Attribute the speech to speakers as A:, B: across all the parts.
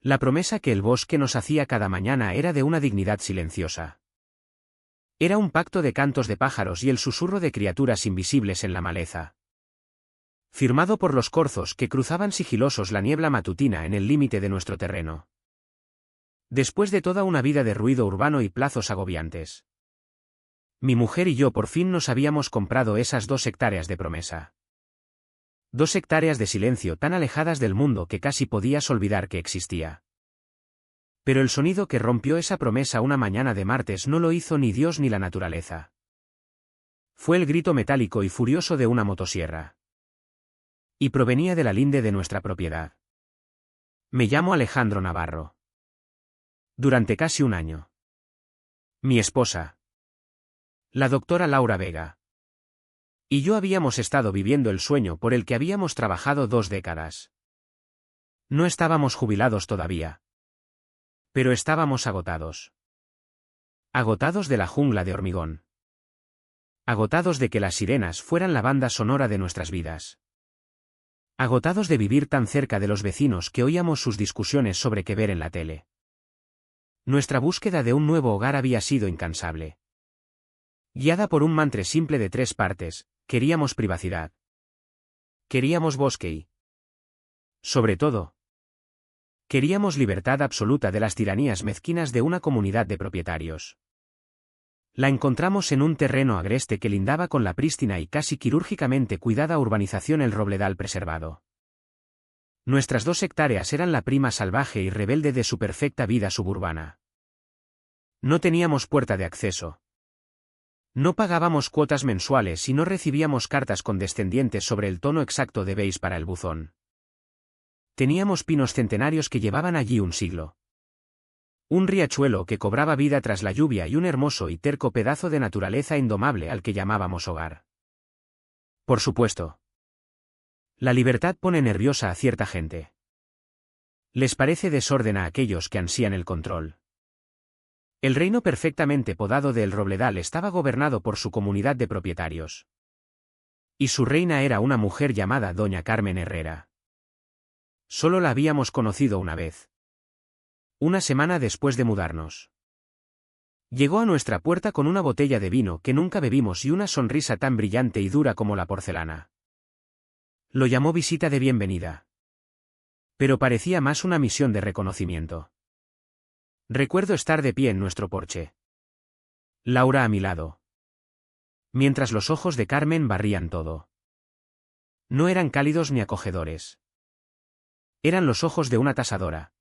A: La promesa que el bosque nos hacía cada mañana era de una dignidad silenciosa. Era un pacto de cantos de pájaros y el susurro de criaturas invisibles en la maleza. Firmado por los corzos que cruzaban sigilosos la niebla matutina en el límite de nuestro terreno. Después de toda una vida de ruido urbano y plazos agobiantes, mi mujer y yo por fin nos habíamos comprado esas 2 hectáreas de promesa. 2 hectáreas de silencio tan alejadas del mundo que casi podías olvidar que existía. Pero el sonido que rompió esa promesa una mañana de martes no lo hizo ni Dios ni la naturaleza. Fue el grito metálico y furioso de una motosierra. Y provenía de la linde de nuestra propiedad. Me llamo Alejandro Navarro. Durante casi un año. Mi esposa, la doctora Laura Vega, y yo habíamos estado viviendo el sueño por el que habíamos trabajado 2 décadas. No estábamos jubilados todavía. Pero estábamos agotados. Agotados de la jungla de hormigón. Agotados de que las sirenas fueran la banda sonora de nuestras vidas. Agotados de vivir tan cerca de los vecinos que oíamos sus discusiones sobre qué ver en la tele. Nuestra búsqueda de un nuevo hogar había sido incansable. Guiada por un mantra simple de 3 partes, queríamos privacidad. Queríamos bosque y, sobre todo, queríamos libertad absoluta de las tiranías mezquinas de una comunidad de propietarios. La encontramos en un terreno agreste que lindaba con la prístina y casi quirúrgicamente cuidada urbanización El Robledal Preservado. Nuestras 2 hectáreas eran la prima salvaje y rebelde de su perfecta vida suburbana. No teníamos puerta de acceso. No pagábamos cuotas mensuales y no recibíamos cartas condescendientes sobre el tono exacto de beige para el buzón. Teníamos pinos centenarios que llevaban allí un siglo. Un riachuelo que cobraba vida tras la lluvia y un hermoso y terco pedazo de naturaleza indomable al que llamábamos hogar. Por supuesto. La libertad pone nerviosa a cierta gente. Les parece desorden a aquellos que ansían el control. El reino perfectamente podado de El Robledal estaba gobernado por su comunidad de propietarios. Y su reina era una mujer llamada Doña Carmen Herrera. Solo la habíamos conocido una vez. Una semana después de mudarnos. Llegó a nuestra puerta con una botella de vino que nunca bebimos y una sonrisa tan brillante y dura como la porcelana. Lo llamó visita de bienvenida. Pero parecía más una misión de reconocimiento. Recuerdo estar de pie en nuestro porche. Laura a mi lado. Mientras los ojos de Carmen barrían todo. No eran cálidos ni acogedores. Eran los ojos de una tasadora.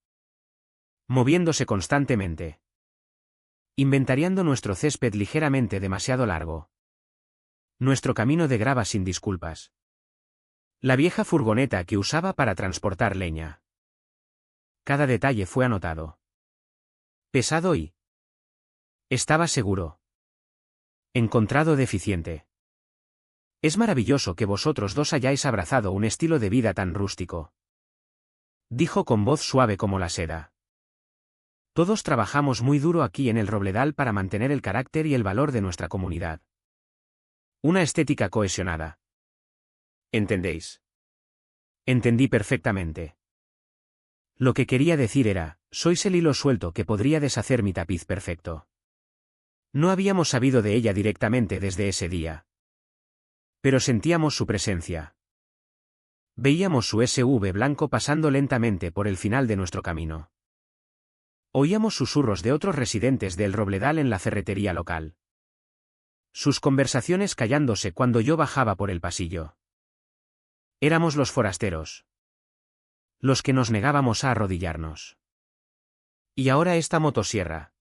A: Moviéndose constantemente. Inventariando nuestro césped ligeramente demasiado largo. Nuestro camino de grava sin disculpas. La vieja furgoneta que usaba para transportar leña. Cada detalle fue anotado. Pesado y... estaba seguro. Encontrado deficiente. Es maravilloso que vosotros 2 hayáis abrazado un estilo de vida tan rústico. Dijo con voz suave como la seda. Todos trabajamos muy duro aquí en El Robledal para mantener el carácter y el valor de nuestra comunidad. Una estética cohesionada. ¿Entendéis? Entendí perfectamente. Lo que quería decir era, sois el hilo suelto que podría deshacer mi tapiz perfecto. No habíamos sabido de ella directamente desde ese día. Pero sentíamos su presencia. Veíamos su SUV blanco pasando lentamente por el final de nuestro camino. Oíamos susurros de otros residentes de El Robledal en la ferretería local. Sus conversaciones callándose cuando yo bajaba por el pasillo. Éramos los forasteros. Los que nos negábamos a arrodillarnos. Y ahora esta motosierra.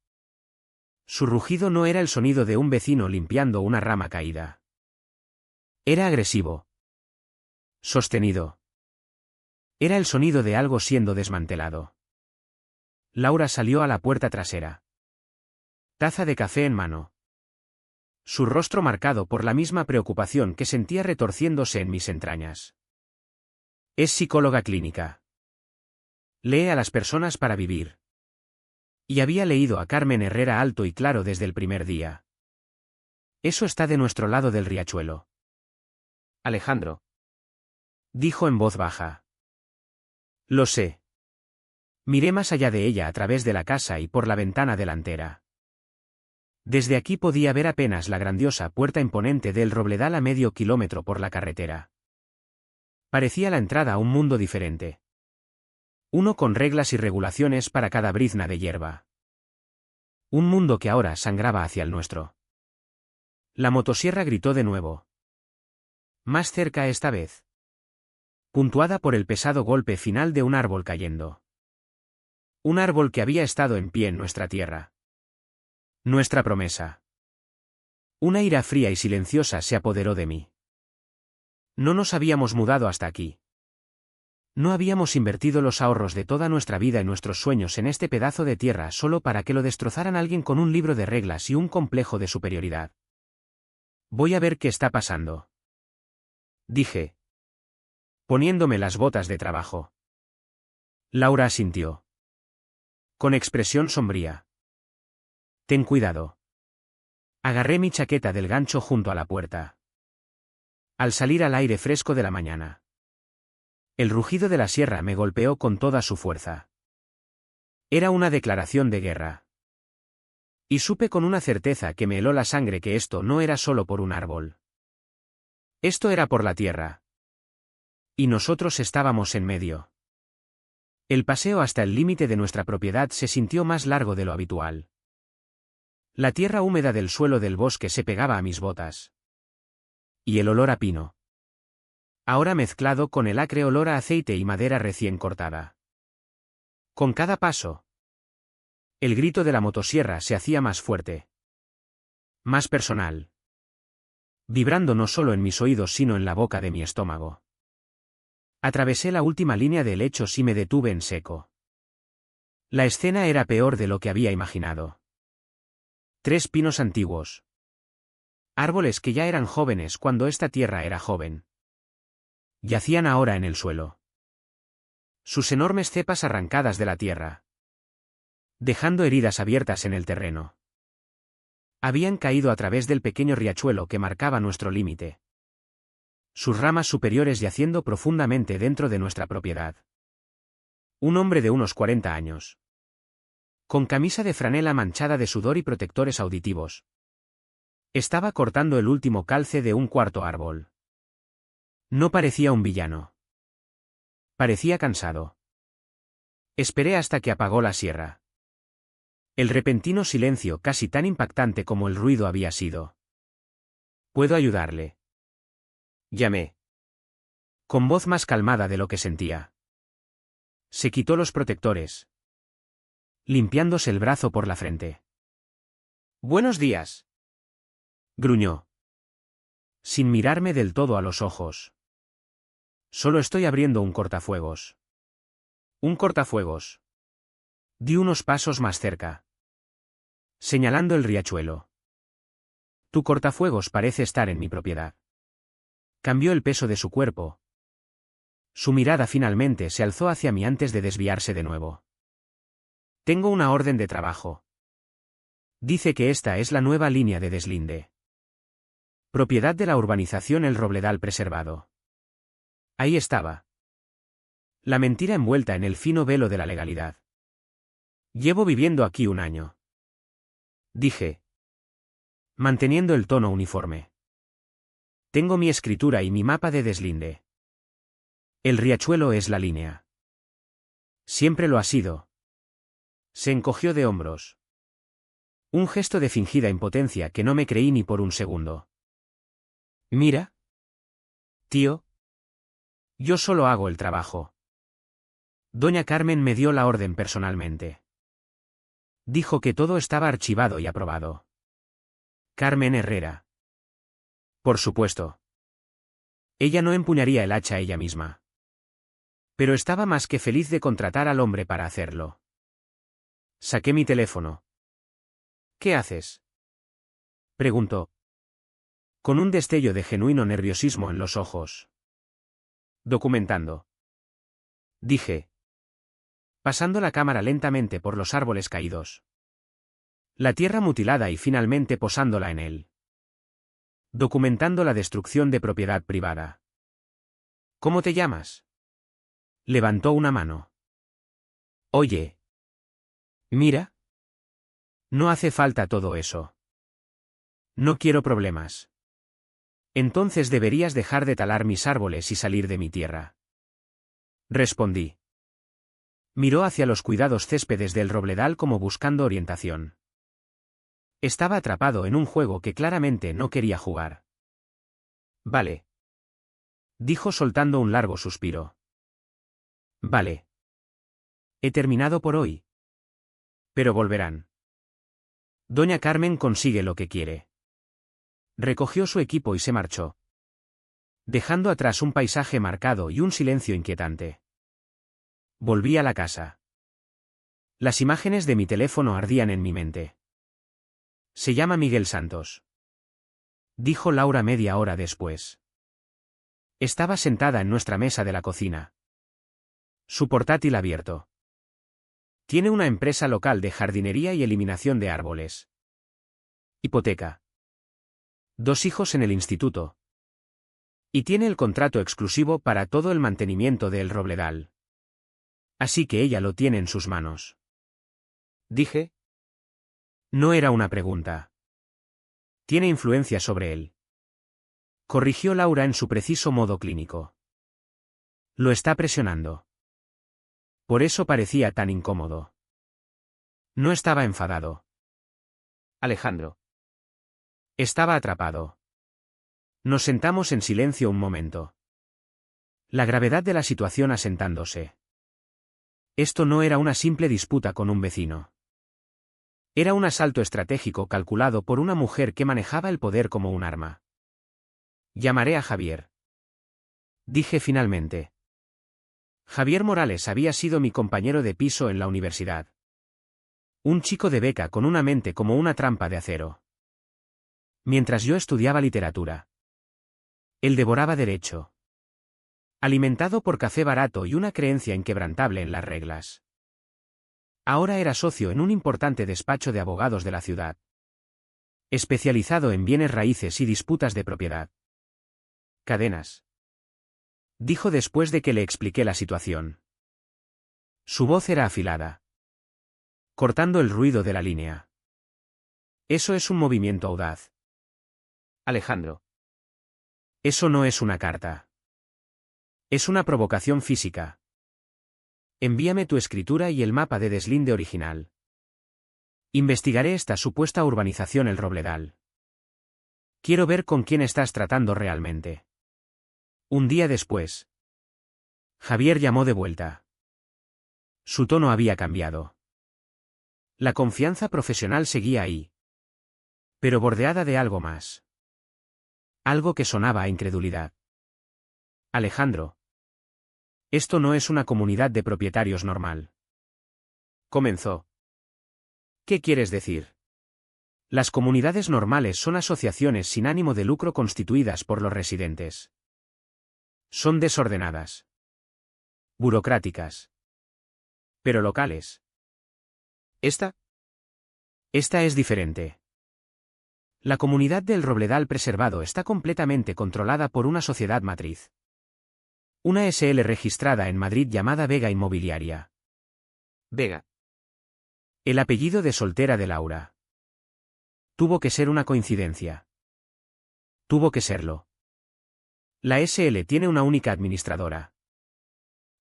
A: Su rugido no era el sonido de un vecino limpiando una rama caída. Era agresivo. Sostenido. Era el sonido de algo siendo desmantelado. Laura salió a la puerta trasera. Taza de café en mano. Su rostro marcado por la misma preocupación que sentía retorciéndose en mis entrañas. Es psicóloga clínica. Lee a las personas para vivir. Y había leído a Carmen Herrera alto y claro desde el primer día. Eso está de nuestro lado del riachuelo. Alejandro. Dijo en voz baja. Lo sé. Miré más allá de ella a través de la casa y por la ventana delantera. Desde aquí podía ver apenas la grandiosa puerta imponente del Robledal a medio kilómetro por la carretera. Parecía la entrada a un mundo diferente. Uno con reglas y regulaciones para cada brizna de hierba. Un mundo que ahora sangraba hacia el nuestro. La motosierra gritó de nuevo. Más cerca esta vez. Puntuada por el pesado golpe final de un árbol cayendo. Un árbol que había estado en pie en nuestra tierra. Nuestra promesa. Una ira fría y silenciosa se apoderó de mí. No nos habíamos mudado hasta aquí. No habíamos invertido los ahorros de toda nuestra vida y nuestros sueños en este pedazo de tierra solo para que lo destrozaran alguien con un libro de reglas y un complejo de superioridad. Voy a ver qué está pasando. Dije, poniéndome las botas de trabajo. Laura asintió. Con expresión sombría. Ten cuidado. Agarré mi chaqueta del gancho junto a la puerta. Al salir al aire fresco de la mañana. El rugido de la sierra me golpeó con toda su fuerza. Era una declaración de guerra. Y supe con una certeza que me heló la sangre que esto no era solo por un árbol. Esto era por la tierra. Y nosotros estábamos en medio. El paseo hasta el límite de nuestra propiedad se sintió más largo de lo habitual. La tierra húmeda del suelo del bosque se pegaba a mis botas. Y el olor a pino. Ahora mezclado con el acre olor a aceite y madera recién cortada. Con cada paso, el grito de la motosierra se hacía más fuerte. Más personal. Vibrando no solo en mis oídos sino en la boca de mi estómago. Atravesé la última línea de helechos y me detuve en seco. La escena era peor de lo que había imaginado. 3 pinos antiguos. Árboles que ya eran jóvenes cuando esta tierra era joven. Yacían ahora en el suelo. Sus enormes cepas arrancadas de la tierra. Dejando heridas abiertas en el terreno. Habían caído a través del pequeño riachuelo que marcaba nuestro límite. Sus ramas superiores yaciendo profundamente dentro de nuestra propiedad. Un hombre de unos 40 años. Con camisa de franela manchada de sudor y protectores auditivos. Estaba cortando el último calce de un cuarto árbol. No parecía un villano. Parecía cansado. Esperé hasta que apagó la sierra. El repentino silencio casi tan impactante como el ruido había sido. ¿Puedo ayudarle? Llamé. Con voz más calmada de lo que sentía. Se quitó los protectores. Limpiándose el brazo por la frente. Buenos días. Gruñó. Sin mirarme del todo a los ojos. Solo estoy abriendo un cortafuegos. Un cortafuegos. Di unos pasos más cerca. Señalando el riachuelo. Tu cortafuegos parece estar en mi propiedad. Cambió el peso de su cuerpo. Su mirada finalmente se alzó hacia mí antes de desviarse de nuevo. Tengo una orden de trabajo. Dice que esta es la nueva línea de deslinde. Propiedad de la urbanización El Robledal Preservado. Ahí estaba. La mentira envuelta en el fino velo de la legalidad. Llevo viviendo aquí 1 año. Dije. Manteniendo el tono uniforme. Tengo mi escritura y mi mapa de deslinde. El riachuelo es la línea. Siempre lo ha sido. Se encogió de hombros. Un gesto de fingida impotencia que no me creí ni por un segundo. Mira. Tío. Yo solo hago el trabajo. Doña Carmen me dio la orden personalmente. Dijo que todo estaba archivado y aprobado. Carmen Herrera. Por supuesto. Ella no empuñaría el hacha ella misma. Pero estaba más que feliz de contratar al hombre para hacerlo. Saqué mi teléfono. ¿Qué haces? Preguntó. Con un destello de genuino nerviosismo en los ojos. Documentando. Dije. Pasando la cámara lentamente por los árboles caídos. La tierra mutilada y finalmente posándola en él. Documentando la destrucción de propiedad privada. ¿Cómo te llamas? Levantó una mano. Oye. Mira. No hace falta todo eso. No quiero problemas. Entonces deberías dejar de talar mis árboles y salir de mi tierra. Respondí. Miró hacia los cuidados céspedes del robledal como buscando orientación. Estaba atrapado en un juego que claramente no quería jugar. Vale. Dijo soltando un largo suspiro. Vale. He terminado por hoy. Pero volverán. Doña Carmen consigue lo que quiere. Recogió su equipo y se marchó, dejando atrás un paisaje marcado y un silencio inquietante. Volví a la casa. Las imágenes de mi teléfono ardían en mi mente. Se llama Miguel Santos, dijo Laura media hora después. Estaba sentada en nuestra mesa de la cocina. Su portátil abierto. Tiene una empresa local de jardinería y eliminación de árboles. Hipoteca. 2 hijos en el instituto. Y tiene el contrato exclusivo para todo el mantenimiento de El Robledal. Así que ella lo tiene en sus manos. Dije. No era una pregunta. Tiene influencia sobre él. Corrigió Laura en su preciso modo clínico. Lo está presionando. Por eso parecía tan incómodo. No estaba enfadado. Alejandro. Estaba atrapado. Nos sentamos en silencio un momento. La gravedad de la situación asentándose. Esto no era una simple disputa con un vecino. Era un asalto estratégico calculado por una mujer que manejaba el poder como un arma. Llamaré a Javier. Dije finalmente. Javier Morales había sido mi compañero de piso en la universidad. Un chico de beca con una mente como una trampa de acero. Mientras yo estudiaba literatura. Él devoraba derecho. Alimentado por café barato y una creencia inquebrantable en las reglas. Ahora era socio en un importante despacho de abogados de la ciudad. Especializado en bienes raíces y disputas de propiedad. Cadenas. Dijo después de que le expliqué la situación. Su voz era afilada. Cortando el ruido de la línea. Eso es un movimiento audaz. Alejandro. Eso no es una carta. Es una provocación física. Envíame tu escritura y el mapa de deslinde original. Investigaré esta supuesta urbanización El Robledal. Quiero ver con quién estás tratando realmente. Un día después. Javier llamó de vuelta. Su tono había cambiado. La confianza profesional seguía ahí. Pero bordeada de algo más. Algo que sonaba a incredulidad. Alejandro. Esto no es una comunidad de propietarios normal. Comenzó. ¿Qué quieres decir? Las comunidades normales son asociaciones sin ánimo de lucro constituidas por los residentes. Son desordenadas. Burocráticas. Pero locales. ¿Esta? Esta es diferente. La comunidad del Robledal preservado está completamente controlada por una sociedad matriz. Una SL registrada en Madrid llamada Vega Inmobiliaria. Vega. El apellido de soltera de Laura. Tuvo que ser una coincidencia. Tuvo que serlo. La SL tiene una única administradora.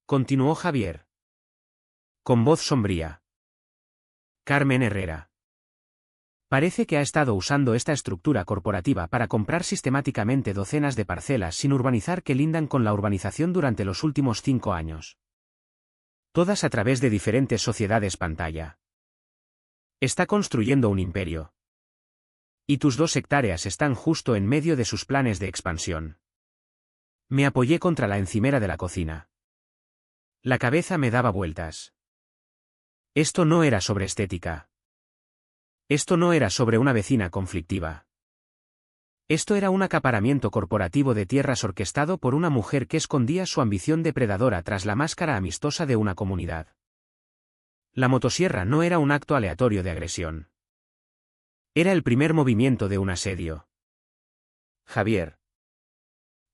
A: Continuó Javier. Con voz sombría. Carmen Herrera. Parece que ha estado usando esta estructura corporativa para comprar sistemáticamente docenas de parcelas sin urbanizar que lindan con la urbanización durante los últimos 5 años. Todas a través de diferentes sociedades pantalla. Está construyendo un imperio. Y tus 2 hectáreas están justo en medio de sus planes de expansión. Me apoyé contra la encimera de la cocina. La cabeza me daba vueltas. Esto no era sobre estética. Esto no era sobre una vecina conflictiva. Esto era un acaparamiento corporativo de tierras orquestado por una mujer que escondía su ambición depredadora tras la máscara amistosa de una comunidad. La motosierra no era un acto aleatorio de agresión. Era el primer movimiento de un asedio. Javier.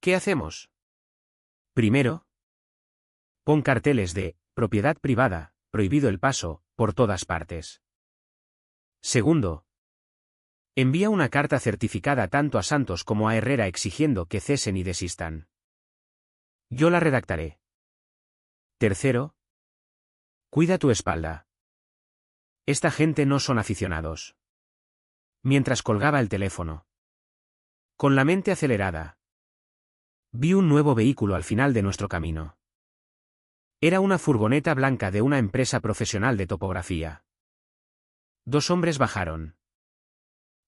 A: ¿Qué hacemos? Primero, pon carteles de propiedad privada prohibido el paso, por todas partes. Segundo, envía una carta certificada tanto a Santos como a Herrera exigiendo que cesen y desistan. Yo la redactaré. Tercero, cuida tu espalda. Esta gente no son aficionados. Mientras colgaba el teléfono, con la mente acelerada, vi un nuevo vehículo al final de nuestro camino. Era una furgoneta blanca de una empresa profesional de topografía. 2 hombres bajaron.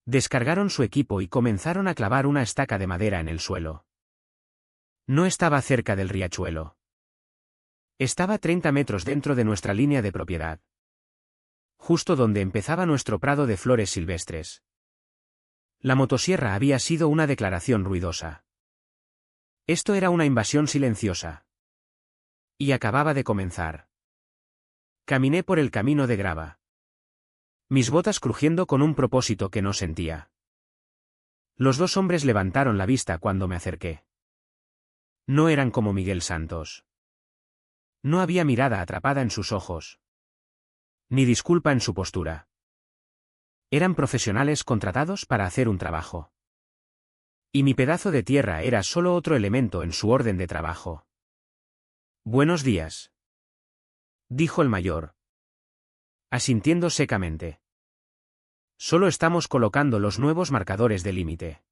A: Descargaron su equipo y comenzaron a clavar una estaca de madera en el suelo. No estaba cerca del riachuelo. Estaba a 30 metros dentro de nuestra línea de propiedad. Justo donde empezaba nuestro prado de flores silvestres. La motosierra había sido una declaración ruidosa. Esto era una invasión silenciosa. Y acababa de comenzar. Caminé por el camino de grava. Mis botas crujiendo con un propósito que no sentía. Los 2 hombres levantaron la vista cuando me acerqué. No eran como Miguel Santos. No había mirada atrapada en sus ojos. Ni disculpa en su postura. Eran profesionales contratados para hacer un trabajo. Y mi pedazo de tierra era solo otro elemento en su orden de trabajo. Buenos días, dijo el mayor, asintiendo secamente. Solo estamos colocando los nuevos marcadores de límite.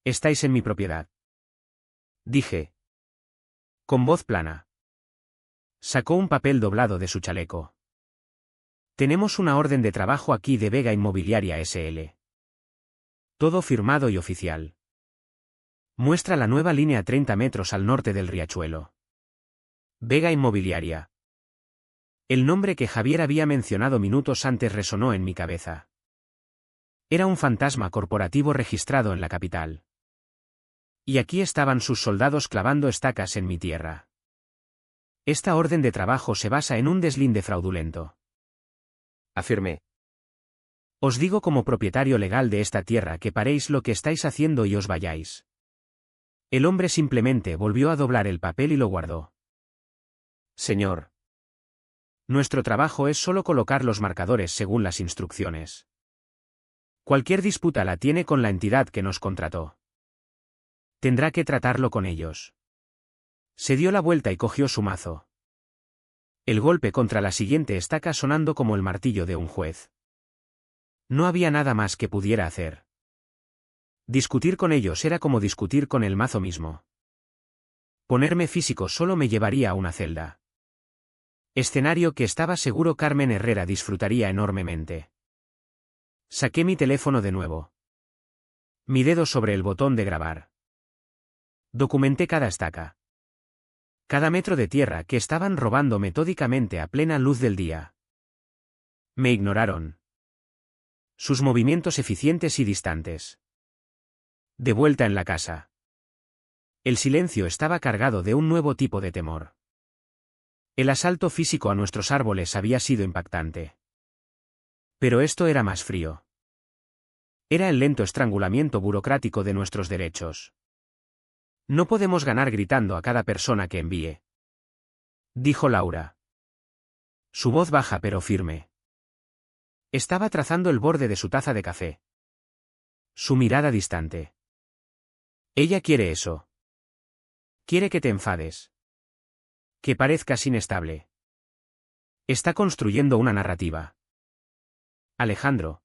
A: Estáis en mi propiedad, dije, con voz plana. Sacó un papel doblado de su chaleco. Tenemos una orden de trabajo aquí de Vega Inmobiliaria S.L. Todo firmado y oficial. Muestra la nueva línea a 30 metros al norte del riachuelo. Vega Inmobiliaria. El nombre que Javier había mencionado minutos antes resonó en mi cabeza. Era un fantasma corporativo registrado en la capital. Y aquí estaban sus soldados clavando estacas en mi tierra. Esta orden de trabajo se basa en un deslinde fraudulento, afirmé. Os digo como propietario legal de esta tierra que paréis lo que estáis haciendo y os vayáis. El hombre simplemente volvió a doblar el papel y lo guardó. Señor. Nuestro trabajo es solo colocar los marcadores según las instrucciones. Cualquier disputa la tiene con la entidad que nos contrató. Tendrá que tratarlo con ellos. Se dio la vuelta y cogió su mazo. El golpe contra la siguiente estaca sonando como el martillo de un juez. No había nada más que pudiera hacer. Discutir con ellos era como discutir con el mazo mismo. Ponerme físico solo me llevaría a una celda. Escenario que estaba seguro Carmen Herrera disfrutaría enormemente. Saqué mi teléfono de nuevo. Mi dedo sobre el botón de grabar. Documenté cada estaca. Cada metro de tierra que estaban robando metódicamente a plena luz del día. Me ignoraron. Sus movimientos eficientes y distantes. De vuelta en la casa. El silencio estaba cargado de un nuevo tipo de temor. El asalto físico a nuestros árboles había sido impactante. Pero esto era más frío. Era el lento estrangulamiento burocrático de nuestros derechos. No podemos ganar gritando a cada persona que envíe, dijo Laura. Su voz baja pero firme. Estaba trazando el borde de su taza de café. Su mirada distante. Ella quiere eso. Quiere que te enfades. Que parezcas inestable. Está construyendo una narrativa. Alejandro.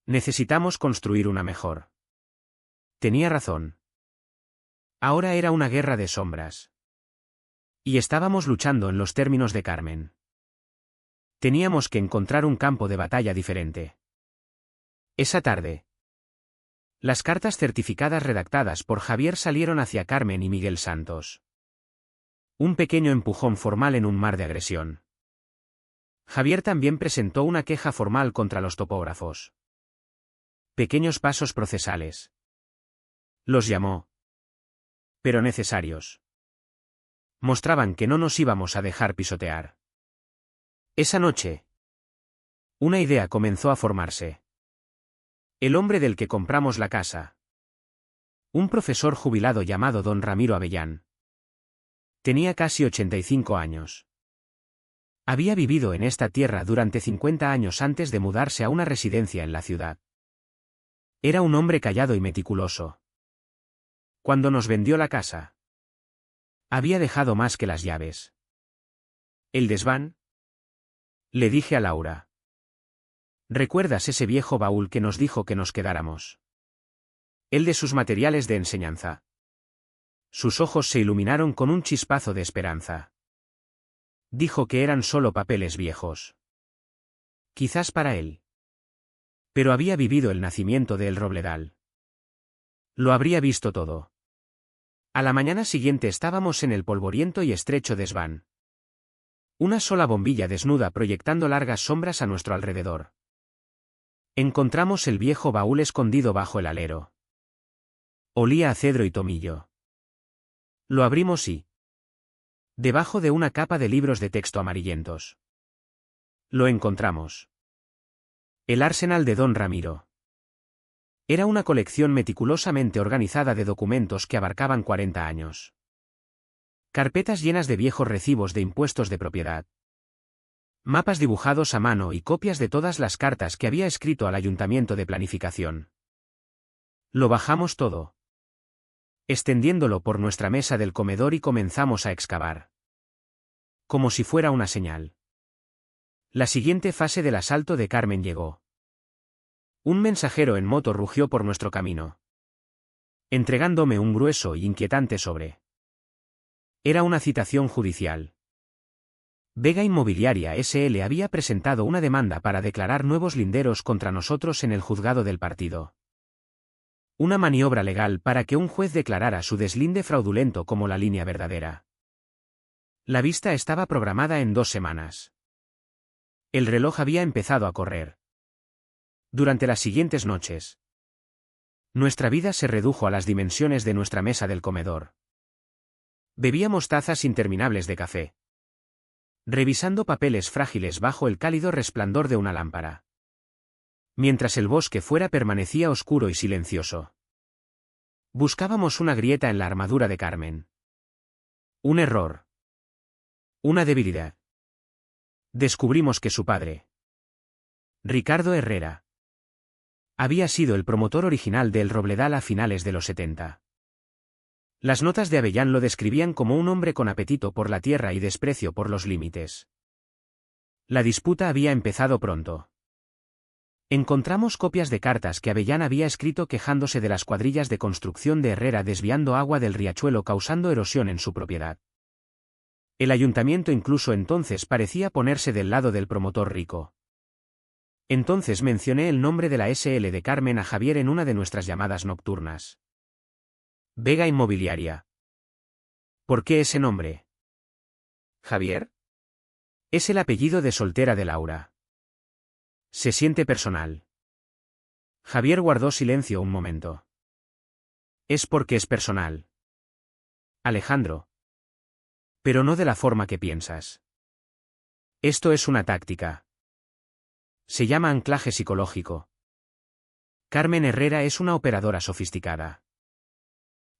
A: Necesitamos construir una mejor. Tenía razón. Ahora era una guerra de sombras. Y estábamos luchando en los términos de Carmen. Teníamos que encontrar un campo de batalla diferente. Esa tarde. Las cartas certificadas redactadas por Javier salieron hacia Carmen y Miguel Santos. Un pequeño empujón formal en un mar de agresión. Javier también presentó una queja formal contra los topógrafos. Pequeños pasos procesales. Los llamó. Pero necesarios. Mostraban que no nos íbamos a dejar pisotear. Esa noche. Una idea comenzó a formarse. El hombre del que compramos la casa. Un profesor jubilado llamado don Ramiro Avellán. Tenía casi 85 años. Había vivido en esta tierra durante 50 años antes de mudarse a una residencia en la ciudad. Era un hombre callado y meticuloso. Cuando nos vendió la casa, había dejado más que las llaves. ¿El desván? Le dije a Laura. ¿Recuerdas ese viejo baúl que nos dijo que nos quedáramos? El de sus materiales de enseñanza. Sus ojos se iluminaron con un chispazo de esperanza. Dijo que eran solo papeles viejos. Quizás para él. Pero había vivido el nacimiento de El Robledal. Lo habría visto todo. A la mañana siguiente estábamos en el polvoriento y estrecho desván. Una sola bombilla desnuda proyectando largas sombras a nuestro alrededor. Encontramos el viejo baúl escondido bajo el alero. Olía a cedro y tomillo. Lo abrimos y... debajo de una capa de libros de texto amarillentos. Lo encontramos. El arsenal de Don Ramiro. Era una colección meticulosamente organizada de documentos que abarcaban 40 años. Carpetas llenas de viejos recibos de impuestos de propiedad. Mapas dibujados a mano y copias de todas las cartas que había escrito al Ayuntamiento de Planificación. Lo bajamos todo, extendiéndolo por nuestra mesa del comedor y comenzamos a excavar. Como si fuera una señal. La siguiente fase del asalto de Carmen llegó. Un mensajero en moto rugió por nuestro camino, entregándome un grueso e inquietante sobre. Era una citación judicial. Vega Inmobiliaria S.L. había presentado una demanda para declarar nuevos linderos contra nosotros en el juzgado del partido. Una maniobra legal para que un juez declarara su deslinde fraudulento como la línea verdadera. La vista estaba programada en 2 semanas. El reloj había empezado a correr. Durante las siguientes noches, nuestra vida se redujo a las dimensiones de nuestra mesa del comedor. Bebíamos tazas interminables de café, revisando papeles frágiles bajo el cálido resplandor de una lámpara. Mientras el bosque fuera permanecía oscuro y silencioso. Buscábamos una grieta en la armadura de Carmen. Un error. Una debilidad. Descubrimos que su padre, Ricardo Herrera, había sido el promotor original de El Robledal a finales de los 70. Las notas de Avellán lo describían como un hombre con apetito por la tierra y desprecio por los límites. La disputa había empezado pronto. Encontramos copias de cartas que Avellán había escrito quejándose de las cuadrillas de construcción de Herrera desviando agua del riachuelo causando erosión en su propiedad. El ayuntamiento incluso entonces parecía ponerse del lado del promotor rico. Entonces mencioné el nombre de la SL de Carmen a Javier en una de nuestras llamadas nocturnas. Vega Inmobiliaria. ¿Por qué ese nombre? ¿Javier? Es el apellido de soltera de Laura. Se siente personal. Javier guardó silencio un momento. Es porque es personal. Alejandro. Pero no de la forma que piensas. Esto es una táctica. Se llama anclaje psicológico. Carmen Herrera es una operadora sofisticada.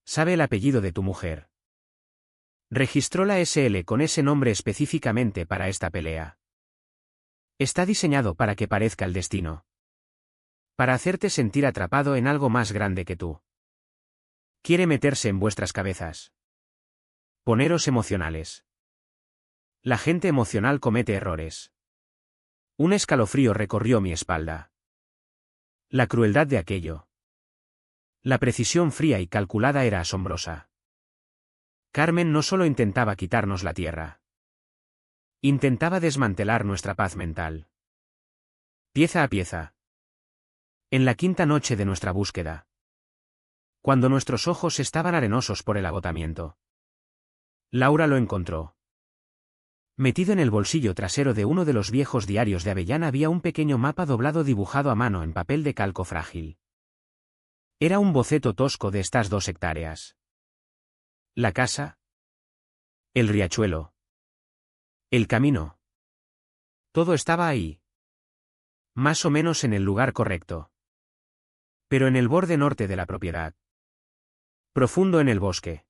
A: Sabe el apellido de tu mujer. Registró la SL con ese nombre específicamente para esta pelea. Está diseñado para que parezca el destino. Para hacerte sentir atrapado en algo más grande que tú. Quiere meterse en vuestras cabezas. Poneros emocionales. La gente emocional comete errores. Un escalofrío recorrió mi espalda. La crueldad de aquello. La precisión fría y calculada era asombrosa. Carmen no solo intentaba quitarnos la tierra. Intentaba desmantelar nuestra paz mental. Pieza a pieza. En la quinta noche de nuestra búsqueda. Cuando nuestros ojos estaban arenosos por el agotamiento. Laura lo encontró. Metido en el bolsillo trasero de uno de los viejos diarios de Avellán había un pequeño mapa doblado dibujado a mano en papel de calco frágil. Era un boceto tosco de estas 2 hectáreas. La casa. El riachuelo. El camino. Todo estaba ahí. Más o menos en el lugar correcto. Pero en el borde norte de la propiedad. Profundo en el bosque.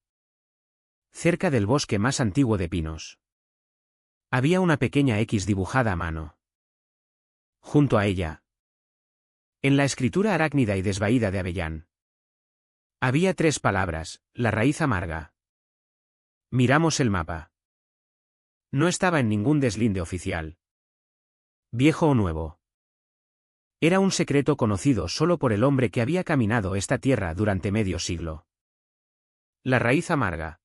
A: Cerca del bosque más antiguo de pinos. Había una pequeña X dibujada a mano. Junto a ella, en la escritura arácnida y desvaída de Avellán, había 3 palabras: la raíz amarga. Miramos el mapa. No estaba en ningún deslinde oficial, viejo o nuevo. Era un secreto conocido solo por el hombre que había caminado esta tierra durante medio siglo. La raíz amarga,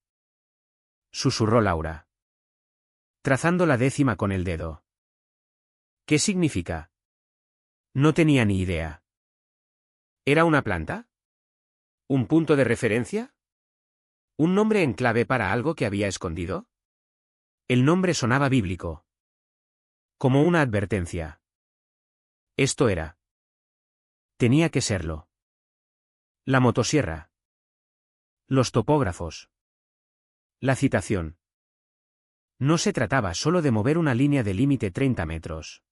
A: susurró Laura, trazando la 10ª con el dedo. ¿Qué significa? No tenía ni idea. ¿Era una planta? ¿Un punto de referencia? ¿Un nombre en clave para algo que había escondido? El nombre sonaba bíblico, como una advertencia. Esto era. Tenía que serlo. La motosierra. Los topógrafos. La citación. No se trataba solo de mover una línea de límite 30 metros.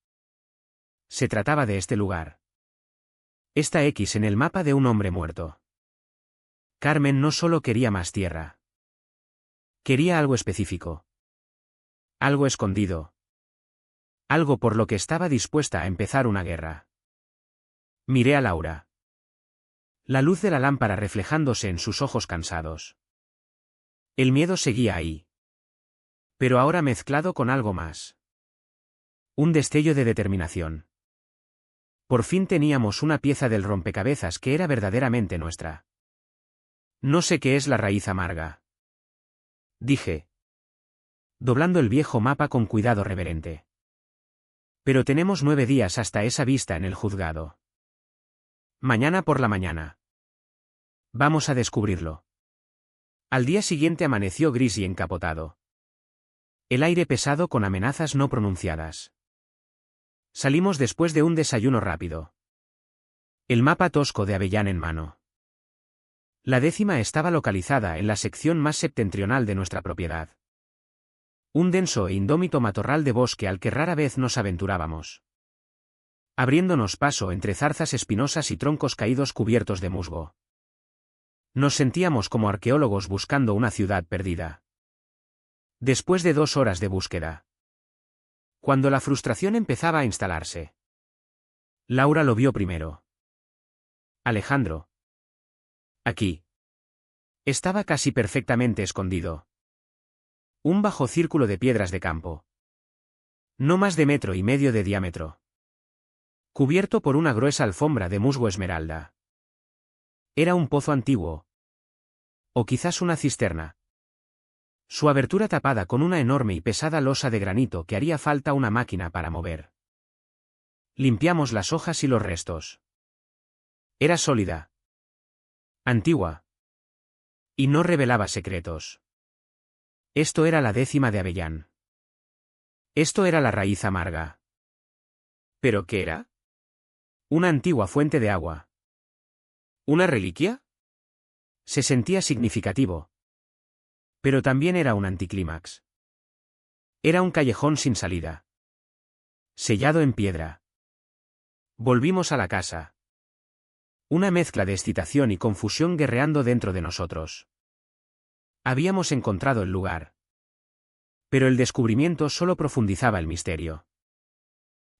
A: Se trataba de este lugar. Esta X en el mapa de un hombre muerto. Carmen no solo quería más tierra. Quería algo específico. Algo escondido. Algo por lo que estaba dispuesta a empezar una guerra. Miré a Laura. La luz de la lámpara reflejándose en sus ojos cansados. El miedo seguía ahí. Pero ahora mezclado con algo más. Un destello de determinación. Por fin teníamos una pieza del rompecabezas que era verdaderamente nuestra. No sé qué es la raíz amarga, dije, doblando el viejo mapa con cuidado reverente. Pero tenemos 9 días hasta esa vista en el juzgado. Mañana por la mañana. Vamos a descubrirlo. Al día siguiente amaneció gris y encapotado. El aire pesado con amenazas no pronunciadas. Salimos después de un desayuno rápido. El mapa tosco de Avellán en mano. La 10ª estaba localizada en la sección más septentrional de nuestra propiedad. Un denso e indómito matorral de bosque al que rara vez nos aventurábamos. Abriéndonos paso entre zarzas espinosas y troncos caídos cubiertos de musgo. Nos sentíamos como arqueólogos buscando una ciudad perdida. Después de 2 horas de búsqueda. Cuando la frustración empezaba a instalarse. Laura lo vio primero. Alejandro. Aquí. Estaba casi perfectamente escondido. Un bajo círculo de piedras de campo. No más de 1,5 metros de diámetro. Cubierto por una gruesa alfombra de musgo esmeralda. Era un pozo antiguo. O quizás una cisterna. Su abertura tapada con una enorme y pesada losa de granito que haría falta una máquina para mover. Limpiamos las hojas y los restos. Era sólida. Antigua. Y no revelaba secretos. Esto era la 10ª de Avellán. Esto era la raíz amarga. ¿Pero qué era? Una antigua fuente de agua. ¿Una reliquia? Se sentía significativo. Pero también era un anticlímax. Era un callejón sin salida. Sellado en piedra. Volvimos a la casa. Una mezcla de excitación y confusión guerreando dentro de nosotros. Habíamos encontrado el lugar. Pero el descubrimiento solo profundizaba el misterio.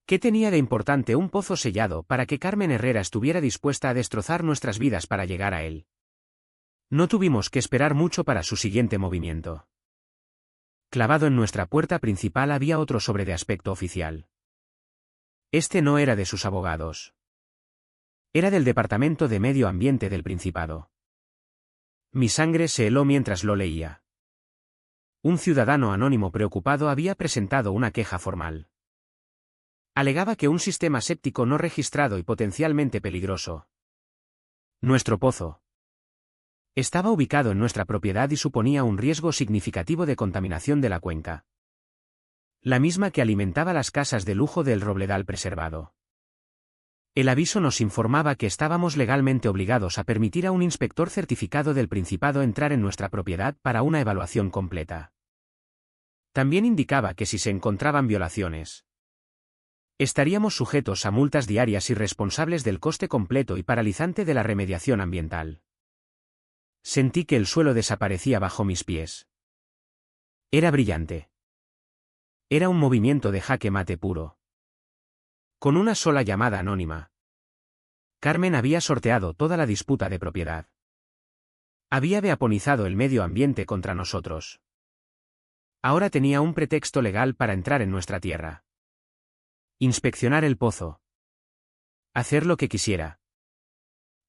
A: ¿Qué tenía de importante un pozo sellado para que Carmen Herrera estuviera dispuesta a destrozar nuestras vidas para llegar a él? No tuvimos que esperar mucho para su siguiente movimiento. Clavado en nuestra puerta principal había otro sobre de aspecto oficial. Este no era de sus abogados. Era del Departamento de Medio Ambiente del Principado. Mi sangre se heló mientras lo leía. Un ciudadano anónimo preocupado había presentado una queja formal. Alegaba que un sistema séptico no registrado y potencialmente peligroso. Nuestro pozo. Estaba ubicado en nuestra propiedad y suponía un riesgo significativo de contaminación de la cuenca. La misma que alimentaba las casas de lujo del Robledal preservado. El aviso nos informaba que estábamos legalmente obligados a permitir a un inspector certificado del Principado entrar en nuestra propiedad para una evaluación completa. También indicaba que si se encontraban violaciones, estaríamos sujetos a multas diarias y responsables del coste completo y paralizante de la remediación ambiental. Sentí que el suelo desaparecía bajo mis pies. Era brillante. Era un movimiento de jaque mate puro. Con una sola llamada anónima, Carmen había sorteado toda la disputa de propiedad. Había weaponizado el medio ambiente contra nosotros. Ahora tenía un pretexto legal para entrar en nuestra tierra. Inspeccionar el pozo. Hacer lo que quisiera.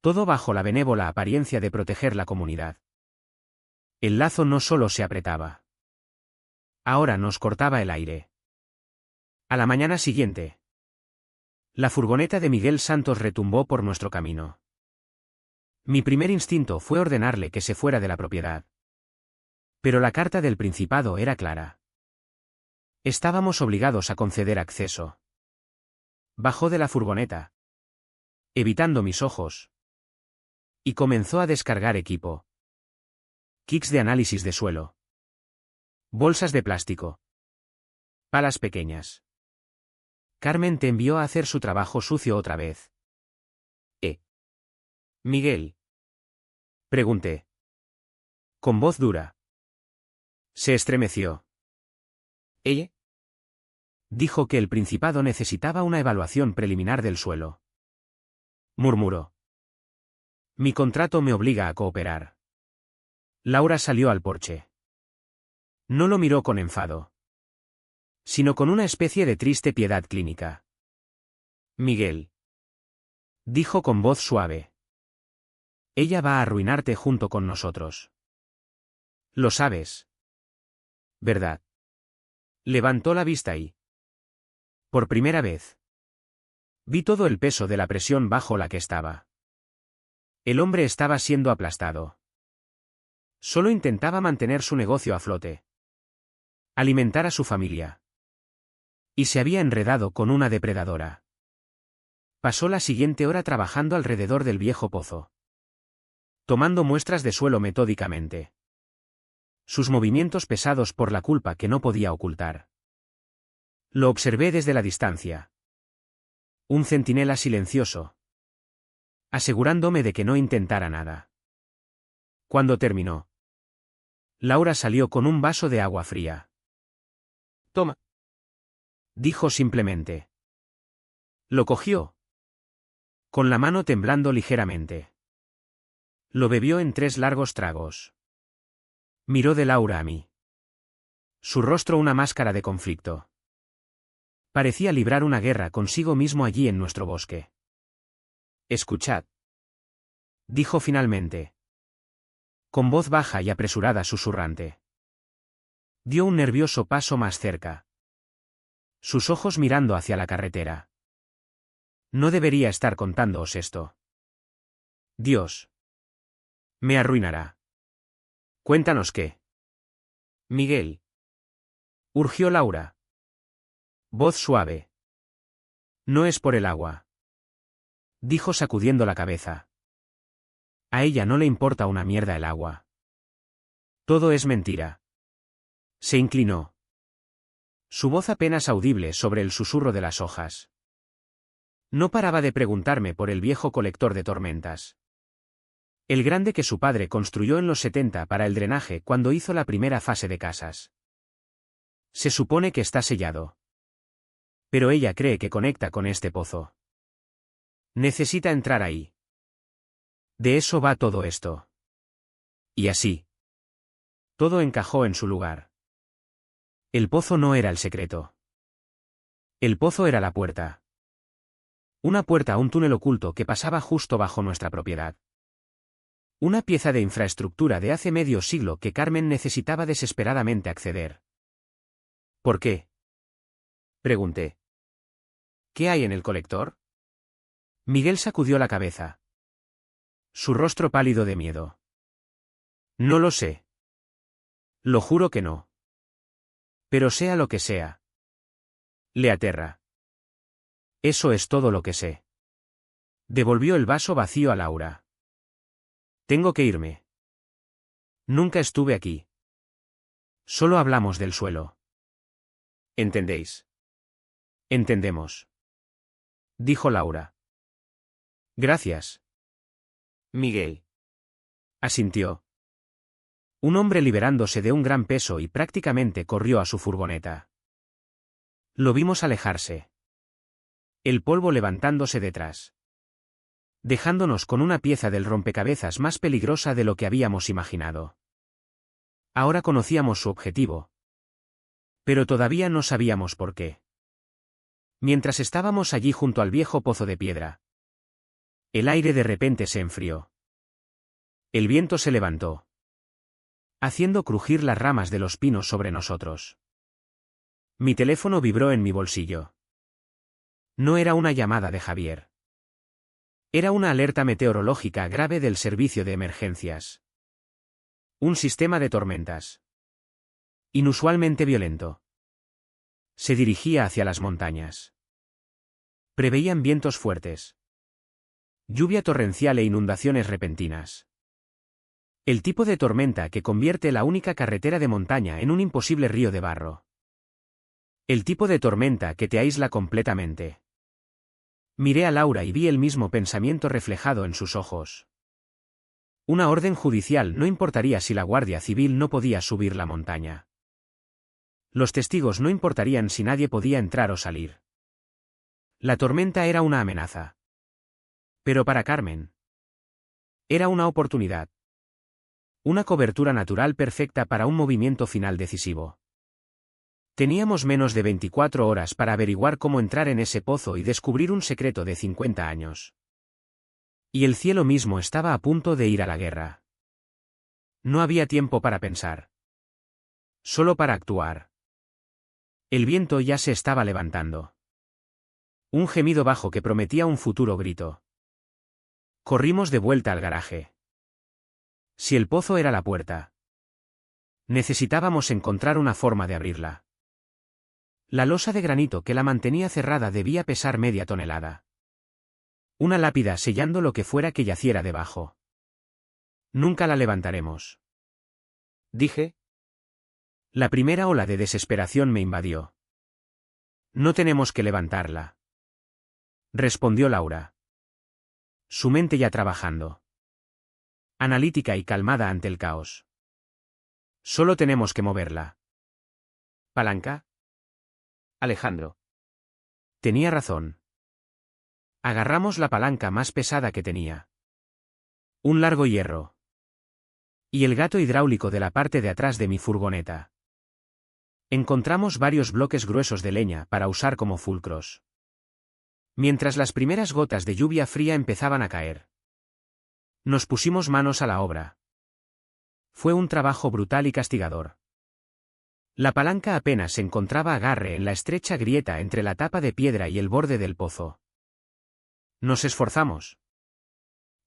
A: Todo bajo la benévola apariencia de proteger la comunidad. El lazo no solo se apretaba. Ahora nos cortaba el aire. A la mañana siguiente, la furgoneta de Miguel Santos retumbó por nuestro camino. Mi primer instinto fue ordenarle que se fuera de la propiedad. Pero la carta del Principado era clara. Estábamos obligados a conceder acceso. Bajó de la furgoneta, evitando mis ojos, y comenzó a descargar equipo. Kits de análisis de suelo. Bolsas de plástico. Palas pequeñas. Carmen te envió a hacer su trabajo sucio otra vez. Miguel. Pregunté. Con voz dura. Se estremeció. ¿Ella? Dijo que el Principado necesitaba una evaluación preliminar del suelo. Murmuró. Mi contrato me obliga a cooperar. Laura salió al porche. No lo miró con enfado, sino con una especie de triste piedad clínica. Miguel. Dijo con voz suave. Ella va a arruinarte junto con nosotros. Lo sabes. ¿Verdad? Levantó la vista y, por primera vez, vi todo el peso de la presión bajo la que estaba. El hombre estaba siendo aplastado. Solo intentaba mantener su negocio a flote. Alimentar a su familia. Y se había enredado con una depredadora. Pasó la siguiente hora trabajando alrededor del viejo pozo, tomando muestras de suelo metódicamente. Sus movimientos pesados por la culpa que no podía ocultar. Lo observé desde la distancia. Un centinela silencioso, asegurándome de que no intentara nada. Cuando terminó, Laura salió con un vaso de agua fría. Toma. Dijo simplemente. Lo cogió, con la mano temblando ligeramente. Lo bebió en 3 largos tragos. Miró de Laura a mí. Su rostro una máscara de conflicto. Parecía librar una guerra consigo mismo allí en nuestro bosque. Escuchad. Dijo finalmente. Con voz baja y apresurada susurrante. Dio un nervioso paso más cerca. Sus ojos mirando hacia la carretera. No debería estar contándoos esto. Dios. Me arruinará. Cuéntanos qué. Miguel. Urgió Laura. Voz suave. No es por el agua. Dijo sacudiendo la cabeza. A ella no le importa una mierda el agua. Todo es mentira. Se inclinó. Su voz apenas audible sobre el susurro de las hojas. No paraba de preguntarme por el viejo colector de tormentas. El grande que su padre construyó en los 70 para el drenaje cuando hizo la primera fase de casas. Se supone que está sellado. Pero ella cree que conecta con este pozo. Necesita entrar ahí. De eso va todo esto. Y así. Todo encajó en su lugar. El pozo no era el secreto. El pozo era la puerta. Una puerta a un túnel oculto que pasaba justo bajo nuestra propiedad. Una pieza de infraestructura de hace medio siglo que Carmen necesitaba desesperadamente acceder. ¿Por qué? Pregunté. ¿Qué hay en el colector? Miguel sacudió la cabeza. Su rostro pálido de miedo. No lo sé. Lo juro que no. Pero sea lo que sea. Le aterra. Eso es todo lo que sé. Devolvió el vaso vacío a Laura. Tengo que irme. Nunca estuve aquí. Solo hablamos del suelo. ¿Entendéis? Entendemos. Dijo Laura. Gracias. Miguel. Asintió. Un hombre liberándose de un gran peso y prácticamente corrió a su furgoneta. Lo vimos alejarse. El polvo levantándose detrás. Dejándonos con una pieza del rompecabezas más peligrosa de lo que habíamos imaginado. Ahora conocíamos su objetivo. Pero todavía no sabíamos por qué. Mientras estábamos allí junto al viejo pozo de piedra, el aire de repente se enfrió. El viento se levantó, haciendo crujir las ramas de los pinos sobre nosotros. Mi teléfono vibró en mi bolsillo. No era una llamada de Javier. Era una alerta meteorológica grave del servicio de emergencias. Un sistema de tormentas. Inusualmente violento. Se dirigía hacia las montañas. Preveían vientos fuertes. Lluvia torrencial e inundaciones repentinas. El tipo de tormenta que convierte la única carretera de montaña en un imposible río de barro. El tipo de tormenta que te aísla completamente. Miré a Laura y vi el mismo pensamiento reflejado en sus ojos. Una orden judicial no importaría si la Guardia Civil no podía subir la montaña. Los testigos no importarían si nadie podía entrar o salir. La tormenta era una amenaza. Pero para Carmen, era una oportunidad. Una cobertura natural perfecta para un movimiento final decisivo. Teníamos menos de 24 horas para averiguar cómo entrar en ese pozo y descubrir un secreto de 50 años. Y el cielo mismo estaba a punto de ir a la guerra. No había tiempo para pensar. Solo para actuar. El viento ya se estaba levantando. Un gemido bajo que prometía un futuro grito. Corrimos de vuelta al garaje. Si el pozo era la puerta, necesitábamos encontrar una forma de abrirla. La losa de granito que la mantenía cerrada debía pesar media tonelada. Una lápida sellando lo que fuera que yaciera debajo. Nunca la levantaremos, dije. La primera ola de desesperación me invadió. No tenemos que levantarla, respondió Laura. Su mente ya trabajando. Analítica y calmada ante el caos. Solo tenemos que moverla. ¿Palanca? Alejandro. Tenía razón. Agarramos la palanca más pesada que tenía. Un largo hierro. Y el gato hidráulico de la parte de atrás de mi furgoneta. Encontramos varios bloques gruesos de leña para usar como fulcros. Mientras las primeras gotas de lluvia fría empezaban a caer, nos pusimos manos a la obra. Fue un trabajo brutal y castigador. La palanca apenas encontraba agarre en la estrecha grieta entre la tapa de piedra y el borde del pozo. Nos esforzamos.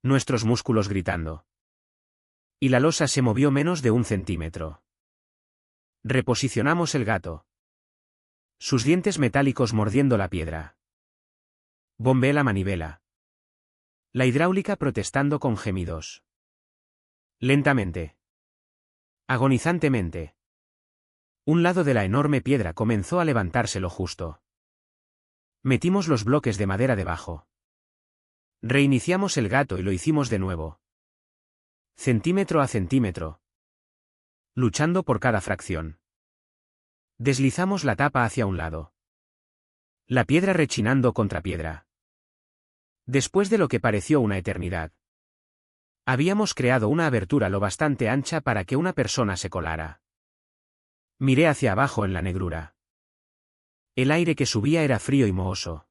A: Nuestros músculos gritando. Y la losa se movió menos de 1 centímetro. Reposicionamos el gato. Sus dientes metálicos mordiendo la piedra. Bombeé la manivela. La hidráulica protestando con gemidos. Lentamente. Agonizantemente. Un lado de la enorme piedra comenzó a levantarse lo justo. Metimos los bloques de madera debajo. Reiniciamos el gato y lo hicimos de nuevo. Centímetro a centímetro. Luchando por cada fracción. Deslizamos la tapa hacia un lado. La piedra rechinando contra piedra. Después de lo que pareció una eternidad, habíamos creado una abertura lo bastante ancha para que una persona se colara. Miré hacia abajo en la negrura. El aire que subía era frío y mohoso.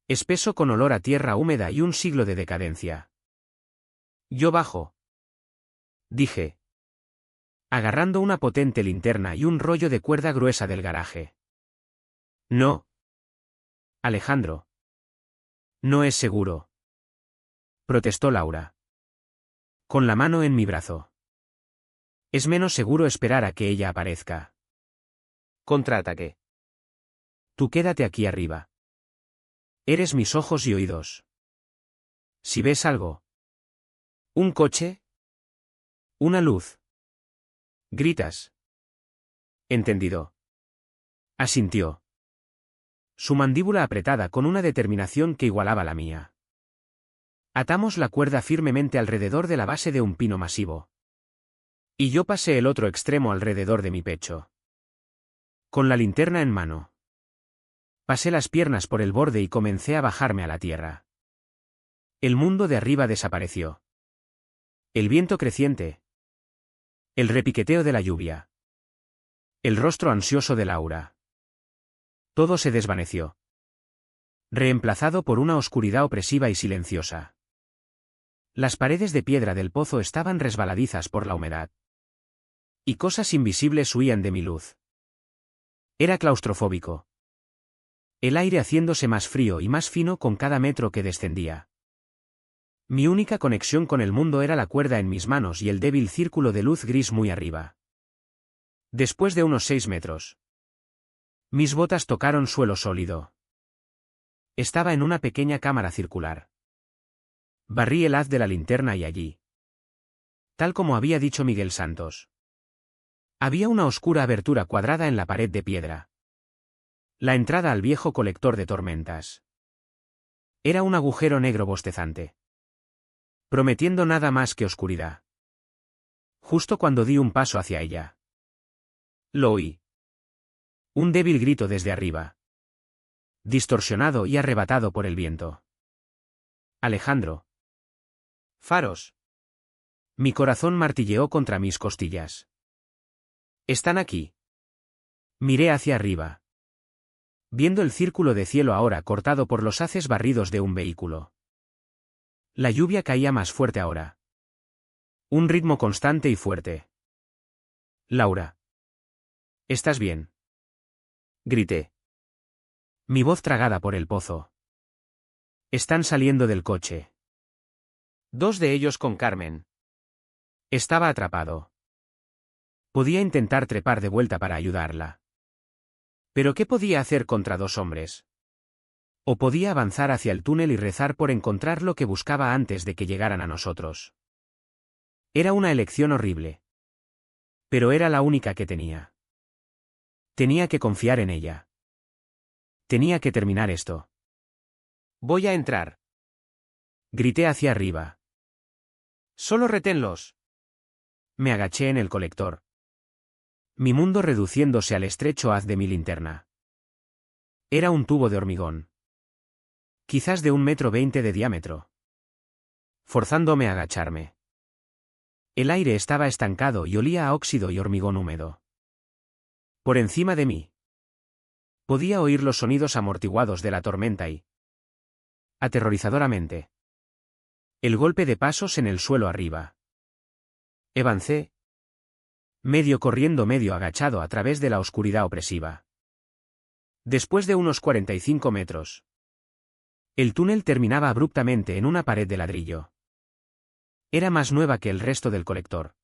A: Espeso con olor a tierra húmeda y un siglo de decadencia. Yo bajo, dije, agarrando una potente linterna y un rollo de cuerda gruesa del garaje. No, Alejandro. No es seguro, protestó Laura. Con la mano en mi brazo. Es menos seguro esperar a que ella aparezca. Contraataque. Tú quédate aquí arriba. Eres mis ojos y oídos. Si ves algo. ¿Un coche? ¿Una luz? Gritas. Entendido. Asintió. Su mandíbula apretada con una determinación que igualaba la mía. Atamos la cuerda firmemente alrededor de la base de un pino masivo. Y yo pasé el otro extremo alrededor de mi pecho. Con la linterna en mano. Pasé las piernas por el borde y comencé a bajarme a la tierra. El mundo de arriba desapareció. El viento creciente. El repiqueteo de la lluvia. El rostro ansioso de Laura. Todo se desvaneció. Reemplazado por una oscuridad opresiva y silenciosa. Las paredes de piedra del pozo estaban resbaladizas por la humedad. Y cosas invisibles huían de mi luz. Era claustrofóbico. El aire haciéndose más frío y más fino con cada metro que descendía. Mi única conexión con el mundo era la cuerda en mis manos y el débil círculo de luz gris muy arriba. Después de unos 6 metros. Mis botas tocaron suelo sólido. Estaba en una pequeña cámara circular. Barrí el haz de la linterna y allí. Tal como había dicho Miguel Santos. Había una oscura abertura cuadrada en la pared de piedra. La entrada al viejo colector de tormentas. Era un agujero negro bostezante. Prometiendo nada más que oscuridad. Justo cuando di un paso hacia ella. Lo oí. Un débil grito desde arriba. Distorsionado y arrebatado por el viento. Alejandro. Faros. Mi corazón martilleó contra mis costillas. Están aquí. Miré hacia arriba. Viendo el círculo de cielo ahora cortado por los haces barridos de un vehículo. La lluvia caía más fuerte ahora. Un ritmo constante y fuerte. Laura. ¿Estás bien? Grité. Mi voz tragada por el pozo. Están saliendo del coche. 2 de ellos con Carmen. Estaba atrapado. Podía intentar trepar de vuelta para ayudarla. ¿Pero qué podía hacer contra 2 hombres? O podía avanzar hacia el túnel y rezar por encontrar lo que buscaba antes de que llegaran a nosotros. Era una elección horrible. Pero era la única que tenía. Tenía que confiar en ella. Tenía que terminar esto. Voy a entrar. Grité hacia arriba. Solo reténlos. Me agaché en el colector. Mi mundo reduciéndose al estrecho haz de mi linterna. Era un tubo de hormigón. Quizás de 1,20 m de diámetro. Forzándome a agacharme. El aire estaba estancado y olía a óxido y hormigón húmedo. Por encima de mí. Podía oír los sonidos amortiguados de la tormenta y... aterrorizadoramente. El golpe de pasos en el suelo arriba. Avancé. Medio corriendo, medio agachado a través de la oscuridad opresiva. Después de unos 45 metros. El túnel terminaba abruptamente en una pared de ladrillo. Era más nueva que el resto del colector.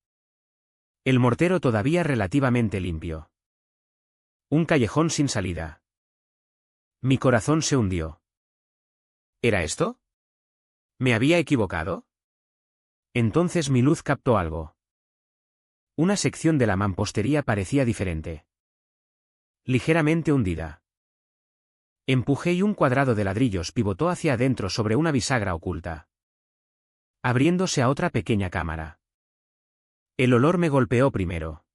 A: El mortero todavía relativamente limpio. Un callejón sin salida. Mi corazón se hundió. ¿Era esto? ¿Me había equivocado? Entonces mi luz captó algo. Una sección de la mampostería parecía diferente. Ligeramente hundida. Empujé y un cuadrado de ladrillos pivotó hacia adentro sobre una bisagra oculta. Abriéndose a otra pequeña cámara. El olor me golpeó primero.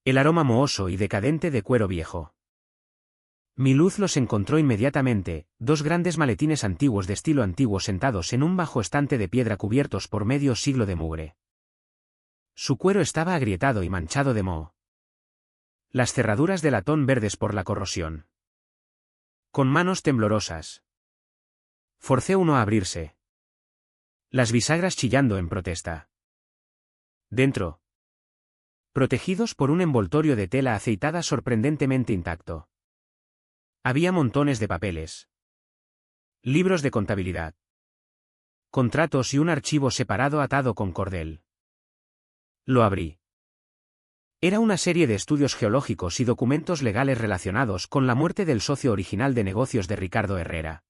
A: El aroma mohoso y decadente de cuero viejo. Mi luz los encontró inmediatamente, 2 grandes maletines antiguos de estilo antiguo sentados en un bajo estante de piedra cubiertos por medio siglo de mugre. Su cuero estaba agrietado y manchado de moho. Las cerraduras de latón verdes por la corrosión. Con manos temblorosas. Forcé uno a abrirse. Las bisagras chillando en protesta. Dentro. Protegidos por un envoltorio de tela aceitada sorprendentemente intacto. Había montones de papeles. Libros de contabilidad. Contratos y un archivo separado atado con cordel. Lo abrí. Era una serie de estudios geológicos y documentos legales relacionados con la muerte del socio original de negocios de Ricardo Herrera.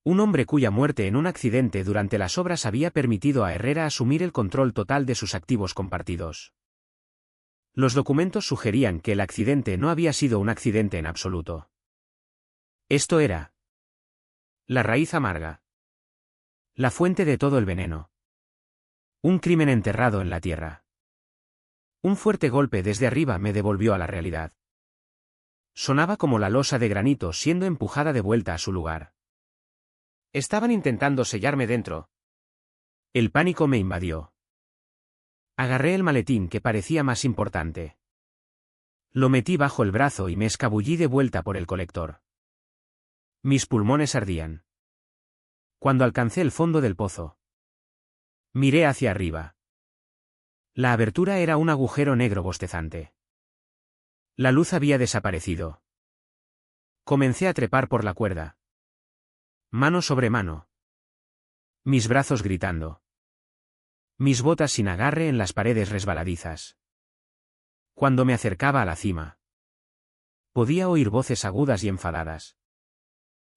A: Un hombre cuya muerte en un accidente durante las obras había permitido a Herrera asumir el control total de sus activos compartidos. Los documentos sugerían que el accidente no había sido un accidente en absoluto. Esto era la raíz amarga. La fuente de todo el veneno. Un crimen enterrado en la tierra. Un fuerte golpe desde arriba me devolvió a la realidad. Sonaba como la losa de granito siendo empujada de vuelta a su lugar. Estaban intentando sellarme dentro. El pánico me invadió. Agarré el maletín que parecía más importante. Lo metí bajo el brazo y me escabullí de vuelta por el colector. Mis pulmones ardían. Cuando alcancé el fondo del pozo, miré hacia arriba. La abertura era un agujero negro bostezante. La luz había desaparecido. Comencé a trepar por la cuerda. Mano sobre mano. Mis brazos gritando. Mis botas sin agarre en las paredes resbaladizas. Cuando me acercaba a la cima, podía oír voces agudas y enfadadas,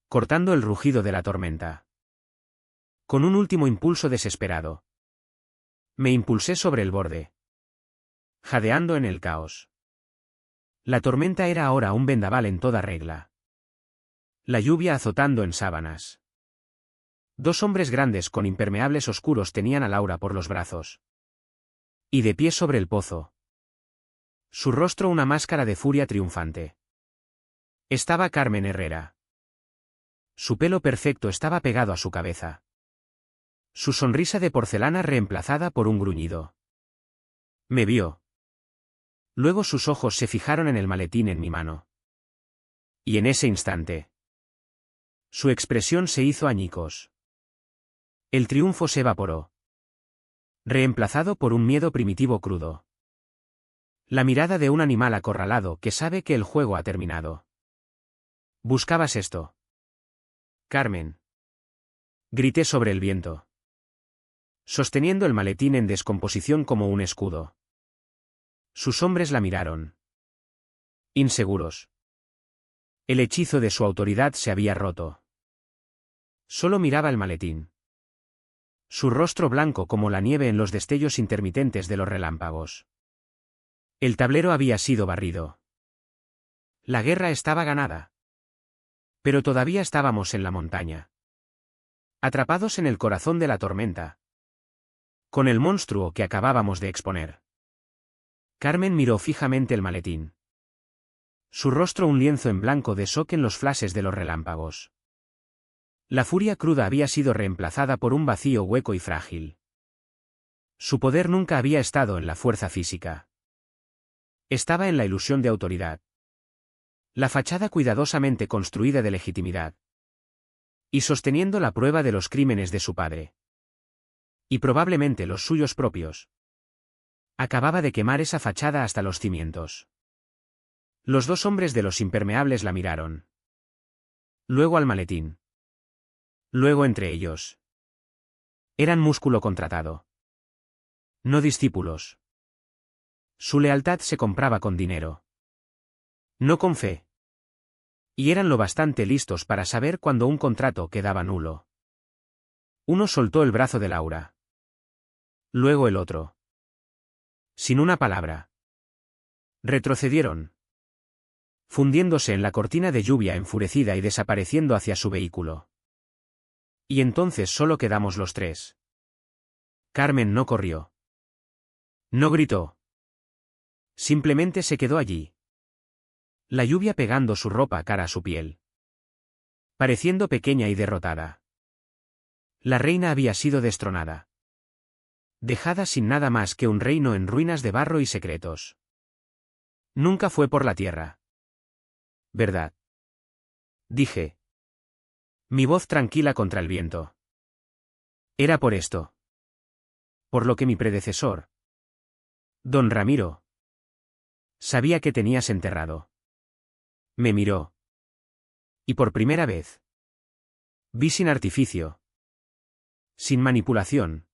A: cortando el rugido de la tormenta. Con un último impulso desesperado, me impulsé sobre el borde, jadeando en el caos. La tormenta era ahora un vendaval en toda regla. La lluvia azotando en sábanas. Dos hombres grandes con impermeables oscuros tenían a Laura por los brazos. Y de pie sobre el pozo. Su rostro una máscara de furia triunfante. Estaba Carmen Herrera. Su pelo perfecto estaba pegado a su cabeza. Su sonrisa de porcelana reemplazada por un gruñido. Me vio. Luego sus ojos se fijaron en el maletín en mi mano. Y en ese instante, su expresión se hizo añicos. El triunfo se evaporó, reemplazado por un miedo primitivo crudo. La mirada de un animal acorralado que sabe que el juego ha terminado. ¿Buscabas esto, Carmen? Grité sobre el viento, sosteniendo el maletín en descomposición como un escudo. Sus hombres la miraron, inseguros. El hechizo de su autoridad se había roto. Solo miraba el maletín. Su rostro blanco como la nieve en los destellos intermitentes de los relámpagos. El tablero había sido barrido. La guerra estaba ganada. Pero todavía estábamos en la montaña. Atrapados en el corazón de la tormenta. Con el monstruo que acabábamos de exponer. Carmen miró fijamente el maletín. Su rostro un lienzo en blanco de shock en los flashes de los relámpagos. La furia cruda había sido reemplazada por un vacío hueco y frágil. Su poder nunca había estado en la fuerza física. Estaba en la ilusión de autoridad. La fachada cuidadosamente construida de legitimidad. Y sosteniendo la prueba de los crímenes de su padre. Y probablemente los suyos propios. Acababa de quemar esa fachada hasta los cimientos. Los dos hombres de los impermeables la miraron. Luego al maletín. Luego entre ellos. Eran músculo contratado. No discípulos. Su lealtad se compraba con dinero. No con fe. Y eran lo bastante listos para saber cuando un contrato quedaba nulo. Uno soltó el brazo de Laura. Luego el otro. Sin una palabra. Retrocedieron. Fundiéndose en la cortina de lluvia enfurecida y desapareciendo hacia su vehículo. Y entonces solo quedamos los tres. Carmen no corrió. No gritó. Simplemente se quedó allí. La lluvia pegando su ropa cara a su piel. Pareciendo pequeña y derrotada. La reina había sido destronada. Dejada sin nada más que un reino en ruinas de barro y secretos. Nunca fue por la tierra. ¿Verdad? Dije. Mi voz tranquila contra el viento. Era por esto. Por lo que mi predecesor, don Ramiro, sabía que tenías enterrado. Me miró. Y por primera vez, vi sin artificio. Sin manipulación.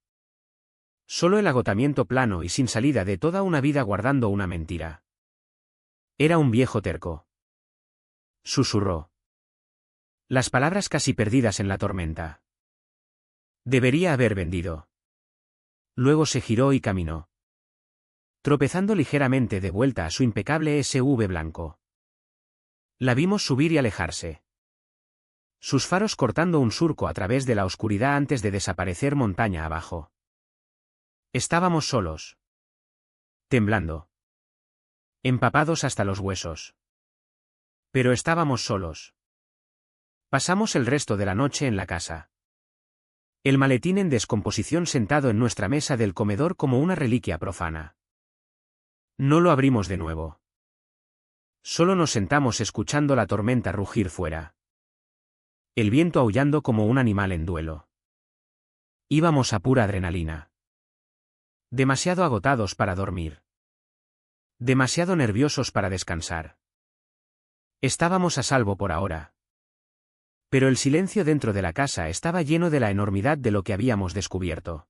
A: Solo el agotamiento plano y sin salida de toda una vida guardando una mentira. Era un viejo terco. Susurró. Las palabras casi perdidas en la tormenta. Debería haber vendido. Luego se giró y caminó. Tropezando ligeramente de vuelta a su impecable SUV blanco. La vimos subir y alejarse. Sus faros cortando un surco a través de la oscuridad antes de desaparecer montaña abajo. Estábamos solos. Temblando. Empapados hasta los huesos. Pero estábamos solos. Pasamos el resto de la noche en la casa. El maletín en descomposición sentado en nuestra mesa del comedor como una reliquia profana. No lo abrimos de nuevo. Solo nos sentamos escuchando la tormenta rugir fuera. El viento aullando como un animal en duelo. Íbamos a pura adrenalina. Demasiado agotados para dormir. Demasiado nerviosos para descansar. Estábamos a salvo por ahora. Pero el silencio dentro de la casa estaba lleno de la enormidad de lo que habíamos descubierto.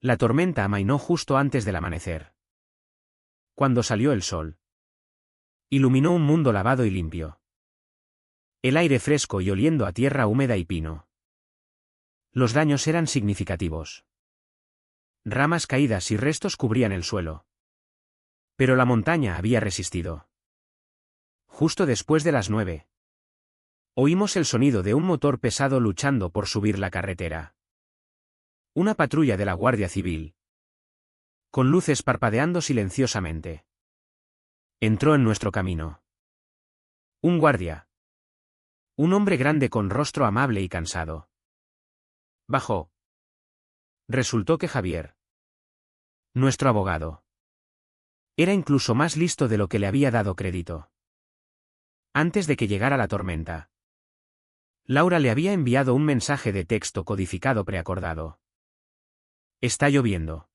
A: La tormenta amainó justo antes del amanecer. Cuando salió el sol, iluminó un mundo lavado y limpio. El aire fresco y oliendo a tierra húmeda y pino. Los daños eran significativos. Ramas caídas y restos cubrían el suelo. Pero la montaña había resistido. Justo después de las 9. Oímos el sonido de un motor pesado luchando por subir la carretera. Una patrulla de la Guardia Civil. Con luces parpadeando silenciosamente. Entró en nuestro camino. Un guardia. Un hombre grande con rostro amable y cansado. Bajó. Resultó que Javier, nuestro abogado, era incluso más listo de lo que le había dado crédito. Antes de que llegara la tormenta, Laura le había enviado un mensaje de texto codificado preacordado. Está lloviendo.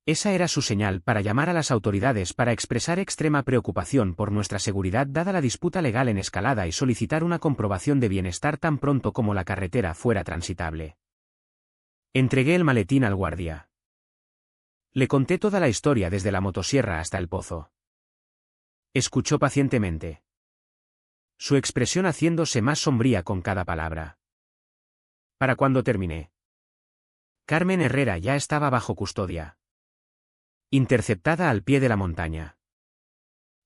A: Esa era su señal para llamar a las autoridades para expresar extrema preocupación por nuestra seguridad dada la disputa legal en escalada y solicitar una comprobación de bienestar tan pronto como la carretera fuera transitable. Entregué el maletín al guardia. Le conté toda la historia desde la motosierra hasta el pozo. Escuchó pacientemente. Su expresión haciéndose más sombría con cada palabra. Para cuando terminé, Carmen Herrera ya estaba bajo custodia. Interceptada al pie de la montaña.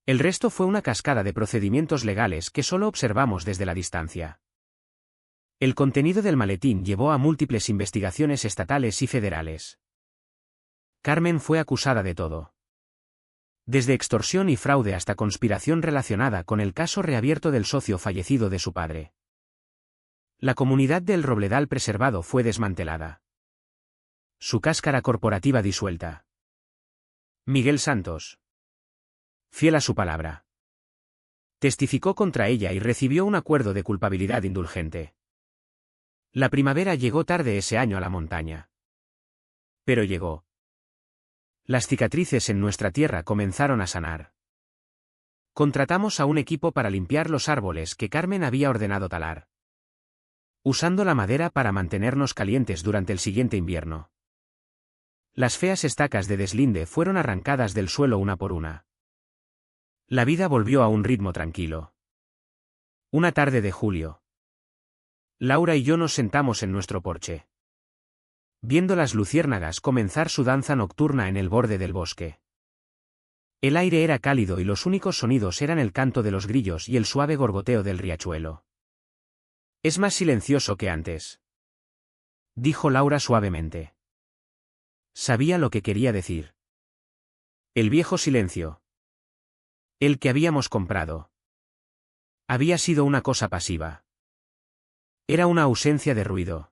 A: El resto fue una cascada de procedimientos legales que solo observamos desde la distancia. El contenido del maletín llevó a múltiples investigaciones estatales y federales. Carmen fue acusada de todo. Desde extorsión y fraude hasta conspiración relacionada con el caso reabierto del socio fallecido de su padre. La comunidad del Robledal preservado fue desmantelada. Su cáscara corporativa disuelta. Miguel Santos, fiel a su palabra, testificó contra ella y recibió un acuerdo de culpabilidad indulgente. La primavera llegó tarde ese año a la montaña. Pero llegó. Las cicatrices en nuestra tierra comenzaron a sanar. Contratamos a un equipo para limpiar los árboles que Carmen había ordenado talar, usando la madera para mantenernos calientes durante el siguiente invierno. Las feas estacas de deslinde fueron arrancadas del suelo una por una. La vida volvió a un ritmo tranquilo. Una tarde de julio, Laura y yo nos sentamos en nuestro porche, viendo las luciérnagas comenzar su danza nocturna en el borde del bosque. El aire era cálido y los únicos sonidos eran el canto de los grillos y el suave gorgoteo del riachuelo. Es más silencioso que antes, dijo Laura suavemente. Sabía lo que quería decir. El viejo silencio, el que habíamos comprado, había sido una cosa pasiva. Era una ausencia de ruido.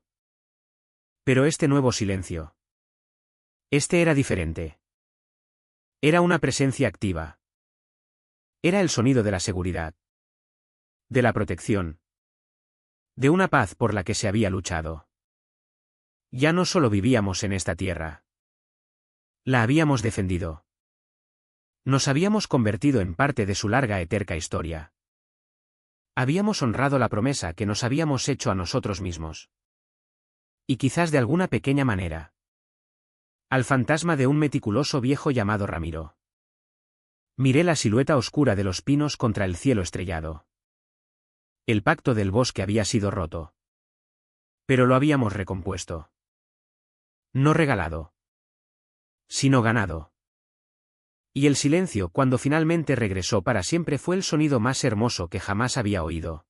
A: Pero este nuevo silencio, este era diferente. Era una presencia activa. Era el sonido de la seguridad, de la protección, de una paz por la que se había luchado. Ya no solo vivíamos en esta tierra. La habíamos defendido. Nos habíamos convertido en parte de su larga y terca historia. Habíamos honrado la promesa que nos habíamos hecho a nosotros mismos. Y quizás de alguna pequeña manera, al fantasma de un meticuloso viejo llamado Ramiro. Miré la silueta oscura de los pinos contra el cielo estrellado. El pacto del bosque había sido roto. Pero lo habíamos recompuesto. No regalado, sino ganado. Y el silencio cuando finalmente regresó para siempre fue el sonido más hermoso que jamás había oído.